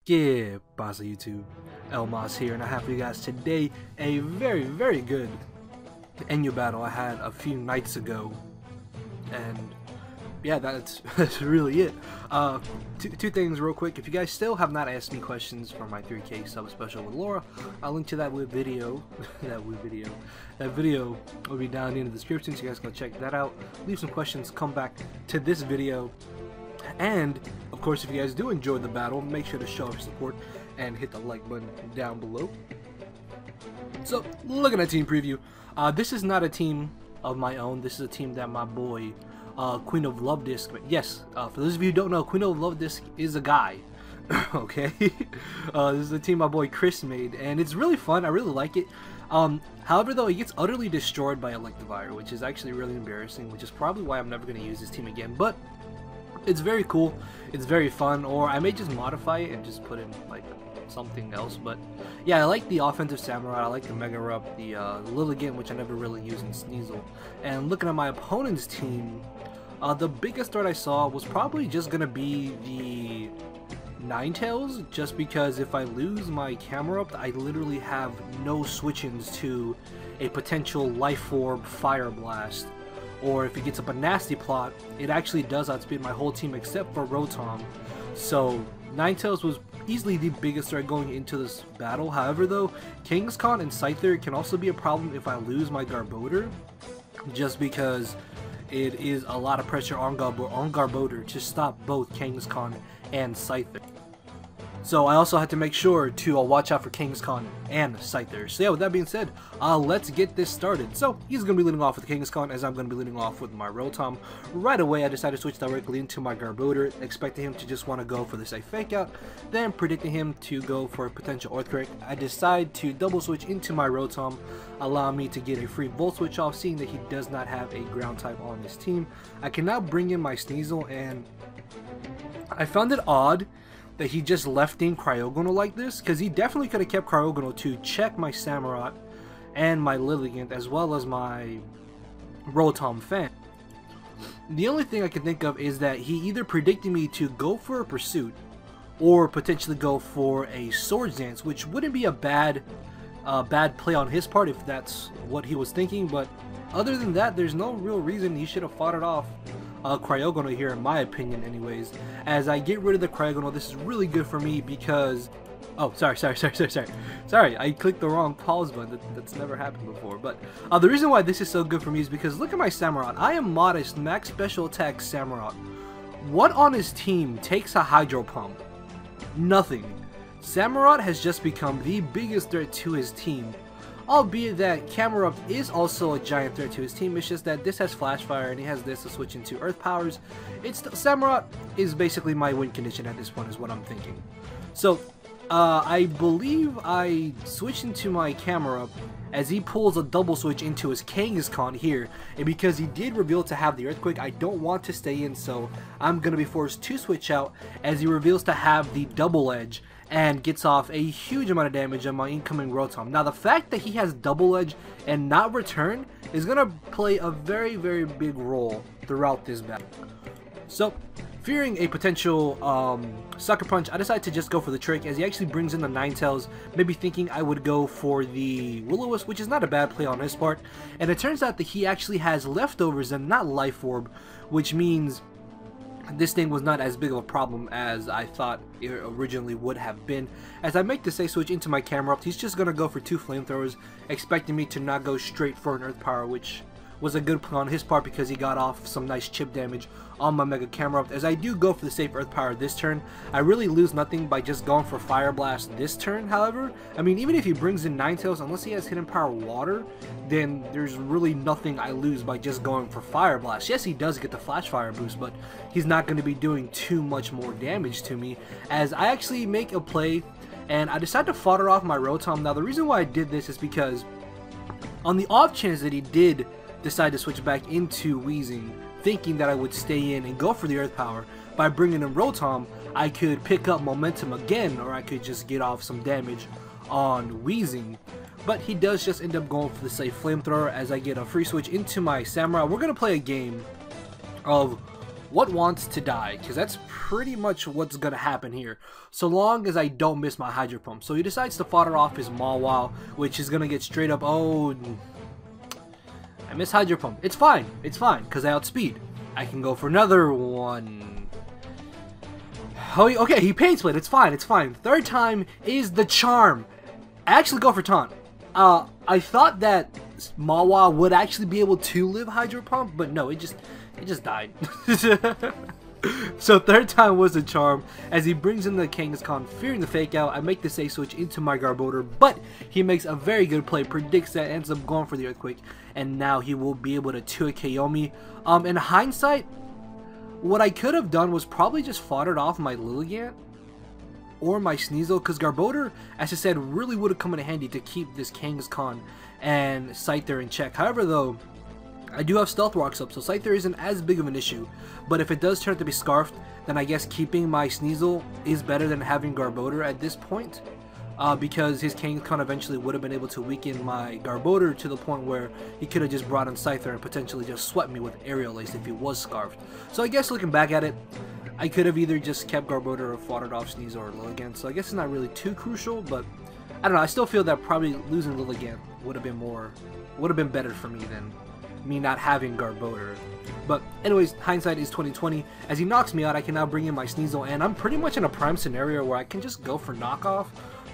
Yeah, boss of YouTube, Elmas here, and I have for you guys today a very good Enya battle I had a few nights ago, and yeah, that's really it. Two things real quick. If you guys still have not asked me questions for my 3K sub special with Laura, I'll link to that video. That video will be down in the description, so you guys can check that out. Leave some questions, come back to this video. And, of course, if you guys do enjoy the battle, make sure to show your support and hit the like button down below. So, looking at team preview, this is not a team of my own. This is a team that my boy, Queen of Love Disc, yes, for those of you who don't know, Queen of Love Disc is a guy. Okay? This is a team my boy Chris made, and it's really fun. I really like it. However, though, it gets utterly destroyed by Electivire, which is actually really embarrassing, which is probably why I'm never going to use this team again. But it's very cool, it's very fun, or I may just modify it and just put in like something else. But yeah, I like the offensive Samurott, I like the Mega Rup, the Lilligant, which I never really use in Sneasel. And looking at my opponent's team, the biggest threat I saw was probably just gonna be the Ninetales, just because if I lose my Samurott, I literally have no switch-ins to a potential Life Orb Fire Blast. Or if it gets up a nasty plot, it actually does outspeed my whole team except for Rotom. So Ninetales was easily the biggest threat going into this battle. However, though, Kangaskhan and Scyther can also be a problem if I lose my Garbodor, just because it is a lot of pressure on Garbodor to stop both Kangaskhan and Scyther. So I also had to make sure to watch out for Kangaskhan and Scyther. So yeah, with that being said, let's get this started. So he's going to be leading off with Kangaskhan, as I'm going to be leading off with my Rotom. Right away, I decided to switch directly into my Garbodor, expecting him to just want to go for the safe fake out, then predicting him to go for a potential Earthquake. I decide to double switch into my Rotom, allowing me to get a free Volt Switch off, seeing that he does not have a ground type on this team. I can now bring in my Sneasel, and I found it odd that he just left in Cryogonal like this, because he definitely could have kept Cryogonal to check my Samurott and my Lilligant, as well as my Rotom Fan. The only thing I can think of is that he either predicted me to go for a Pursuit, or potentially go for a Swords Dance, which wouldn't be a bad play on his part if that's what he was thinking, but other than that, there's no real reason he should have fought it off. Cryogonal here, in my opinion anyways. As I get rid of the Cryogonal, this is really good for me because... Oh, sorry, I clicked the wrong pause button. That's never happened before. But the reason why this is so good for me is because look at my Samurott. I am modest, max special attack Samurott. What on his team takes a Hydro Pump? Nothing. Samurott has just become the biggest threat to his team. Albeit that Samurott is also a giant threat to his team. It's just that this has Flash Fire and he has this to switch into Earth Powers. Samurott is basically my win condition at this point, is what I'm thinking. So I believe I switched into my Samurott as he pulls a double switch into his Kangaskhan here, and because he did reveal to have the Earthquake, I don't want to stay in, so I'm going to be forced to switch out as he reveals to have the Double Edge and gets off a huge amount of damage on my incoming Rotom. Now the fact that he has Double Edge and not Return is going to play a very big role throughout this battle. So, fearing a potential Sucker Punch, I decided to just go for the trick as he actually brings in the Ninetales, maybe thinking I would go for the Will-O-Wisp, which is not a bad play on his part. And it turns out that he actually has Leftovers and not Life Orb, which means this thing was not as big of a problem as I thought it originally would have been. As I make the safe switch into my Samurott, he's just going to go for 2 Flamethrowers, expecting me to not go straight for an Earth Power, which was a good play on his part because he got off some nice chip damage on my Mega Samurott. As I do go for the safe Earth Power this turn, I really lose nothing by just going for Fire Blast this turn. However, I mean, even if he brings in Ninetales, unless he has Hidden Power Water, then there's really nothing I lose by just going for Fire Blast. Yes, he does get the Flash Fire boost, but he's not going to be doing too much more damage to me, as I actually make a play and I decide to fodder off my Rotom. Now the reason why I did this is because on the off chance that he did decide to switch back into Weezing, thinking that I would stay in and go for the Earth Power, by bringing in Rotom, I could pick up momentum again, or I could just get off some damage on Weezing. But he does just end up going for the safe Flamethrower as I get a free switch into my Samurott. We're going to play a game of what wants to die? Because that's pretty much what's going to happen here, so long as I don't miss my Hydro Pump. So he decides to fodder off his Mawile, which is going to get straight up, oh, I miss Hydro Pump. It's fine, because I outspeed. I can go for another one. Oh, okay, he Pain Split, it's fine. Third time is the charm. I actually go for Taunt. I thought that Mawile would actually be able to live Hydro Pump, but no, it just died. So third time was the charm. As he brings in the Kangaskhan, fearing the fake out, I make the safe switch into my Garbodor, but he makes a very good play, predicts that, ends up going for the Earthquake, and now he will be able to 2-KO me. In hindsight, what I could have done was probably just foddered off my Lilligant or my Sneasel, because Garbodor, as I said, really would have come in handy to keep this Kangaskhan and Scyther in check. However, though, I do have Stealth Rocks up, so Scyther isn't as big of an issue. But if it does turn out to be Scarfed, then I guess keeping my Sneasel is better than having Garbodor at this point. Because his Kangaskhan eventually would have been able to weaken my Garbodor to the point where he could have just brought in Scyther and potentially just swept me with Aerial Ace if he was Scarfed. So I guess looking back at it, I could have either just kept Garbodor or foddered off Sneasel or Lilligant. So I guess it's not really too crucial, but I don't know. I still feel that probably losing Lilligant would have been better for me than me not having Garbodor. But anyways, hindsight is 2020. As he knocks me out, I can now bring in my Sneasel, and I'm pretty much in a prime scenario where I can just go for knockoff,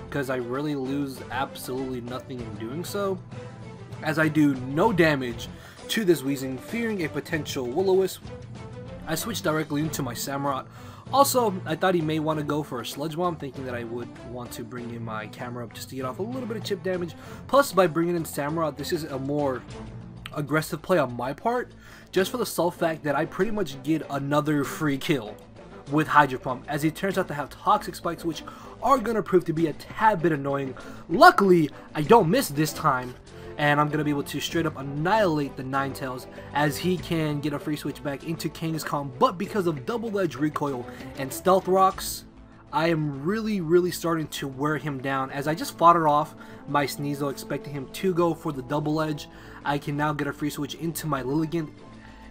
because I really lose absolutely nothing in doing so, as I do no damage to this Weezing, fearing a potential Will-O-Wisp. I switch directly into my Samurott. Also, I thought he may want to go for a Sludge Bomb, thinking that I would want to bring in my camera up just to get off a little bit of chip damage. Plus, by bringing in Samurott, this is a more aggressive play on my part, just for the sole fact that I pretty much get another free kill with Hydro Pump, as he turns out to have Toxic Spikes, which are going to prove to be a tad bit annoying. Luckily, I don't miss this time, and I'm going to be able to straight up annihilate the Ninetales, as he can get a free switch back into Kangaskhan. But because of Double Edge Recoil and Stealth Rocks, I am really starting to wear him down, as I just fodder off my Sneasel, expecting him to go for the Double Edge. I can now get a free switch into my Lilligant,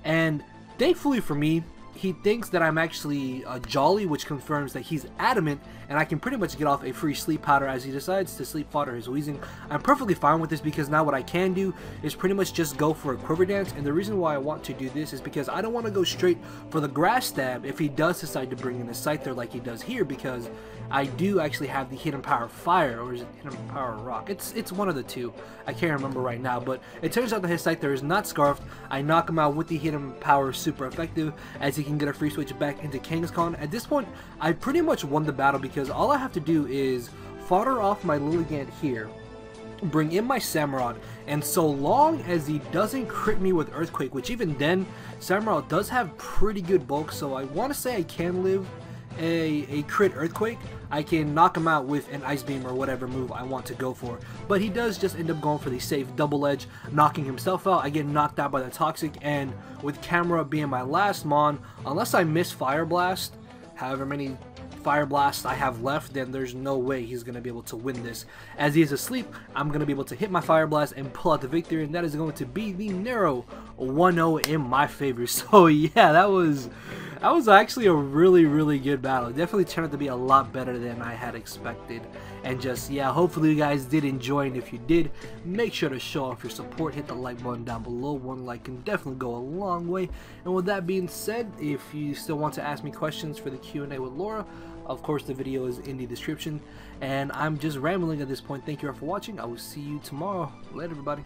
and thankfully for me, he thinks that I'm actually Jolly, which confirms that he's adamant, and I can pretty much get off a free Sleep Powder as he decides to Sleep Fodder his Weezing. I'm perfectly fine with this, because now what I can do is pretty much just go for a Quiver Dance, and the reason why I want to do this is because I don't want to go straight for the Grass Stab if he does decide to bring in a Scyther like he does here, because I do actually have the Hidden Power Fire, or is it Hidden Power Rock? It's one of the two. I can't remember right now, but it turns out that his Scyther is not Scarfed. I knock him out with the Hidden Power, super effective, as he can get a free switch back into Kangaskhan. At this point, I pretty much won the battle, because all I have to do is fodder off my Lilligant here, bring in my Samurott, and so long as he doesn't crit me with Earthquake, which even then, Samurott does have pretty good bulk, so I want to say I can live a crit Earthquake. I can knock him out with an Ice Beam or whatever move I want to go for. But he does just end up going for the safe Double Edge, knocking himself out. I get knocked out by the Toxic, and with Camera being my last Mon, unless I miss Fire Blast, however many Fire Blasts I have left, then there's no way he's going to be able to win this. As he is asleep, I'm going to be able to hit my Fire Blast and pull out the victory, and that is going to be the narrow 1-0 in my favor. So yeah, that was actually a really good battle. It definitely turned out to be a lot better than I had expected. And just, yeah, hopefully you guys did enjoy, and if you did, make sure to show off your support. Hit the like button down below. One like can definitely go a long way. And with that being said, if you still want to ask me questions for the Q&A with Laura, of course the video is in the description. And I'm just rambling at this point. Thank you all for watching. I will see you tomorrow. Later, everybody.